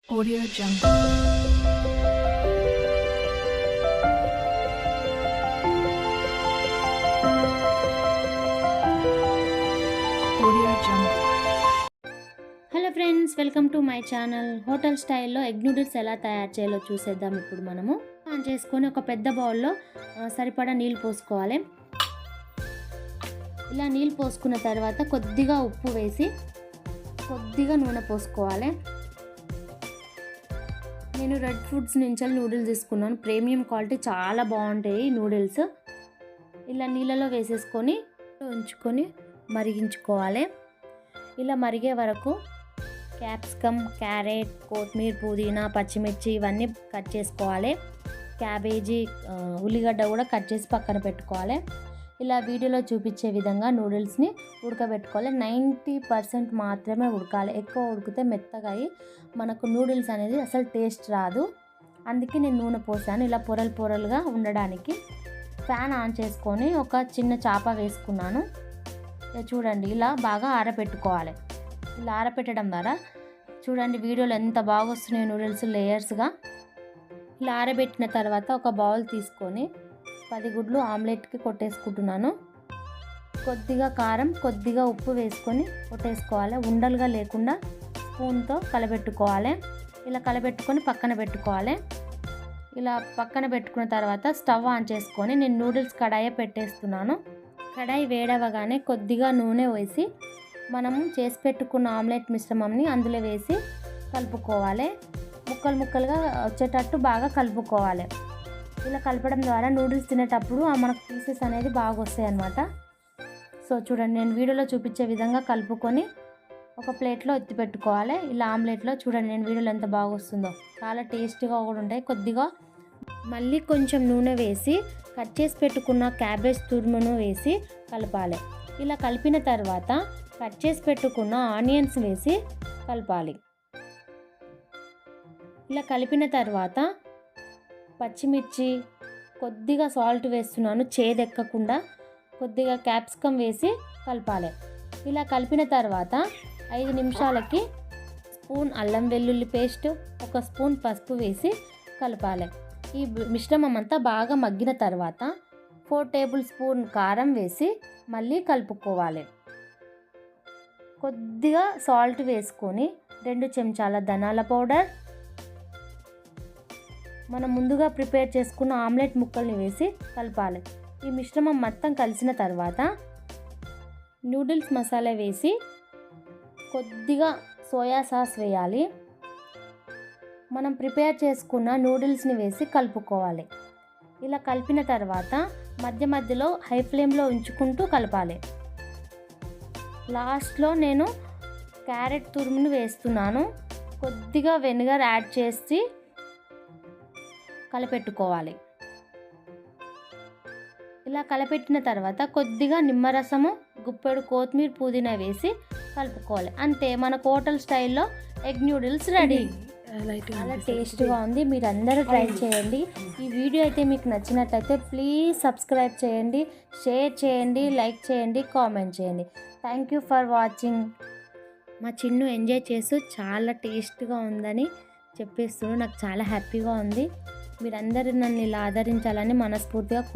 Audio Jungle. Audio Jungle. Hello friends, welcome to my channel. Hotel స్టైల్లో egg noodles ఎలా తయారు చేయాలో చూసేద్దాం. ఇప్పుడు మనము ఆన్ చేసుకొని ఒక పెద్ద బౌల్లో సరిపడా నీళ్ళు పోసుకోవాలి. ఇలా నీళ్ళు పోసుకున్న తర్వాత కొద్దిగా ఉప్పు వేసి కొద్దిగా నూనె పోసుకోవాలి. నేను రెడ్ ఫుడ్స్ నుంచి నూడిల్స్ తీసుకున్నాను. ప్రీమియం క్వాలిటీ, చాలా బాగుంటాయి నూడిల్స్. ఇలా నీళ్ళలో వేసేసుకొని ఉంచుకొని మరిగించుకోవాలి. ఇలా మరిగే వరకు క్యాప్సికమ్, క్యారెట్, కొత్తిమీర, పుదీనా, పచ్చిమిర్చి ఇవన్నీ కట్ చేసుకోవాలి. క్యాబేజీ, ఉల్లిగడ్డ కూడా కట్ చేసి పక్కన పెట్టుకోవాలి. ఇలా వీడియోలో చూపించే విధంగా నూడిల్స్ని ఉడకబెట్టుకోవాలి. 90% మాత్రమే ఉడకాలి. ఎక్కువ ఉడికితే మెత్తగా అయ్యి మనకు నూడిల్స్ అనేది అసలు టేస్ట్ రాదు. అందుకే నేను నూనె పోసాను, ఇలా పొరలు పొరలుగా ఉండడానికి. ఫ్యాన్ ఆన్ చేసుకొని ఒక చిన్న చాప వేసుకున్నాను. చూడండి, ఇలా బాగా ఆరబెట్టుకోవాలి. ఇలా ఆరబెట్టడం ద్వారా చూడండి వీడియోలో ఎంత బాగా వస్తున్నాయి నూడిల్స్ లేయర్స్గా. ఇలా ఆరబెట్టిన తర్వాత ఒక బౌల్ తీసుకొని 10 గుడ్లు ఆమ్లెట్కి కొట్టేసుకుంటున్నాను. కొద్దిగా కారం, కొద్దిగా ఉప్పు వేసుకొని కొట్టేసుకోవాలి. ఉండలుగా లేకుండా స్పూన్తో కలబెట్టుకోవాలి. ఇలా కలబెట్టుకొని పక్కన పెట్టుకోవాలి. ఇలా పక్కన పెట్టుకున్న తర్వాత స్టవ్ ఆన్ చేసుకొని నేను నూడిల్స్ కడాయి పెట్టేస్తున్నాను. కడాయి వేడవగానే కొద్దిగా నూనె వేసి మనం చేసి పెట్టుకున్న ఆమ్లెట్ మిశ్రమంని అందులో వేసి కలుపుకోవాలి. ముక్కలు ముక్కలుగా వచ్చేటట్టు బాగా కలుపుకోవాలి. ఇలా కలపడం ద్వారా నూడిల్స్ తినేటప్పుడు మనకు పీసెస్ అనేది బాగా వస్తాయి అన్నమాట. సో చూడండి, నేను వీడియోలో చూపించే విధంగా కలుపుకొని ఒక ప్లేట్లో ఎత్తి పెట్టుకోవాలి. ఇలా ఆమ్లెట్లో చూడండి నేను వీడియోలో ఎంత బాగా వస్తుందో, చాలా టేస్టీగా కూడా ఉంటాయి. కొద్దిగా మళ్ళీ కొంచెం నూనె వేసి కట్ చేసి పెట్టుకున్న క్యాబేజ్ తురుమును వేసి కలపాలి. ఇలా కలిపిన తర్వాత కట్ చేసి పెట్టుకున్న ఆనియన్స్ వేసి కలపాలి. ఇలా కలిపిన తర్వాత పచ్చిమిర్చి, కొద్దిగా సాల్ట్ వేస్తున్నాను చేదెక్కకుండా, కొద్దిగా క్యాప్సికమ్ వేసి కలపాలి. ఇలా కలిపిన తర్వాత 5 నిమిషాలకి స్పూన్ అల్లం వెల్లుల్లి పేస్ట్, 1 స్పూన్ పసుపు వేసి కలపాలి. ఈ మిశ్రమం అంతా బాగా మగ్గిన తర్వాత 4 టేబుల్ స్పూన్ కారం వేసి మళ్ళీ కలుపుకోవాలి. కొద్దిగా సాల్ట్ వేసుకొని 2 చెంచాల ధనియాల పౌడర్, మనం ముందుగా ప్రిపేర్ చేసుకున్న ఆమ్లెట్ ముక్కల్ని వేసి కలపాలి. ఈ మిశ్రమం మొత్తం కలిసిన తర్వాత నూడిల్స్ మసాలా వేసి కొద్దిగా సోయా సాస్ వేయాలి. మనం ప్రిపేర్ చేసుకున్న నూడిల్స్ని వేసి కలుపుకోవాలి. ఇలా కలిపిన తర్వాత మధ్య మధ్యలో హై ఫ్లేమ్లో ఉంచుకుంటూ కలపాలి. లాస్ట్లో నేను క్యారెట్ తురుమును వేస్తున్నాను. కొద్దిగా వెనిగర్ యాడ్ చేసి కలపెట్టుకోవాలి. ఇలా కలపెట్టిన తర్వాత కొద్దిగా నిమ్మరసము, గుప్పెడు కొత్తిమీర, పుదీనా వేసి కలుపుకోవాలి. అంతే, మన హోటల్ స్టైల్లో ఎగ్ నూడిల్స్ రెడీ. చాలా టేస్ట్గా ఉంది. మీరు అందరూ ట్రై చేయండి. ఈ వీడియో అయితే మీకు నచ్చినట్లయితే ప్లీజ్ సబ్స్క్రైబ్ చేయండి, షేర్ చేయండి, లైక్ చేయండి, కామెంట్ చేయండి. Thank you for watching. మా చిన్ను ఎంజాయ్ చేస్తూ చాలా టేస్ట్గా ఉందని చెప్పేస్తున్నాడు. నాకు చాలా హ్యాపీగా ఉంది. మీరందరూ నన్ను ఇలా ఆదరించాలని మనస్ఫూర్తిగా